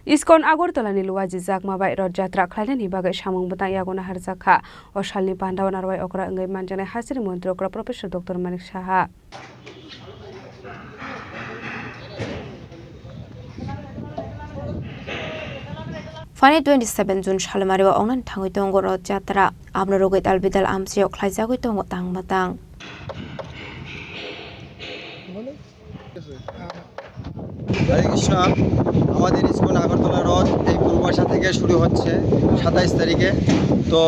इस्कन आगरतलानि लुवाजि जागमाबाय रथ जात्रा खालायनायनि बागै सामं बता यागना हारजाखा असालनि बान्दावन आरवाय अकरा अंगै मानजानाय हासिर मन्त्रि अकरा professor doctor Manik Saha Fani 27 June Shalmariwa Ongnan Tangui Tongo Rod Jatra Abno Rogit Albidal Amsio Klaizago Tongo Tang Matang হরে কৃষ্ণ আমাদের ISKCON Agartala রথ এই পূর্বাশা থেকে শুরু হচ্ছে 27 তারিখে তো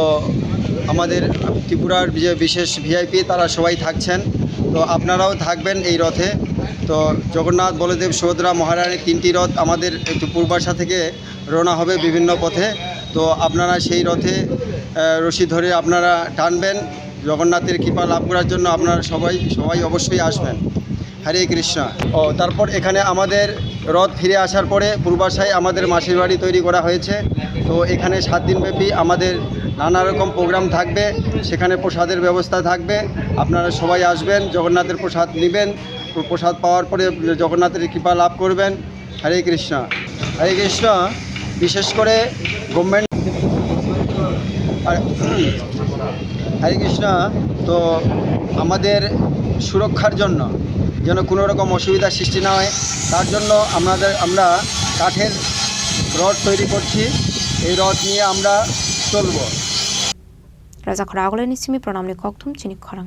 আমাদের ত্রিপুরার যে বিশেষ ভিআইপি তারা সবাই থাকছেন তো আপনারাও থাকবেন এই রথে তো জগন্নাথ বলদেব সুভদ্রা মহারানীর 3টি রথ আমাদের একটু পূর্বাশা থেকে রওনা হবে বিভিন্ন পথে তো আপনারা সেই রথে রশি ধরে আপনারা টানবেন জগন্নাথের কৃপা লাভ করার জন্য আপনারা সবাই অবশ্যই আসবেন হরে কৃষ্ণ ও তারপর এখানে আমাদের রথ ফিরে আসার পরে পূর্বাশায় আমাদের মাসির বাড়ি তৈরি করা হয়েছে তো এখানে 7 দিনব্যাপী আমাদের নানা রকম প্রোগ্রাম থাকবে সেখানে প্রসাদের ব্যবস্থা থাকবে আপনারা সবাই আসবেন জগন্নাথের প্রসাদ নেবেন প্রসাদ পাওয়ার পরে জগন্নাথের কৃপা লাভ করবেন হরে কৃষ্ণ বিশেষ করে গভর্নমেন্ট হরে কৃষ্ণ তো আমাদের সুরক্ষার জন্য যেন কোনো রকম অসুবিধার সৃষ্টি না হয় তার জন্য আমরা কাঠের রড তৈরি করছি এই রড নিয়ে আমরা চলব রাজা খরা আগলে নিসিমি প্রণামনি ককথুম চিনি খরাং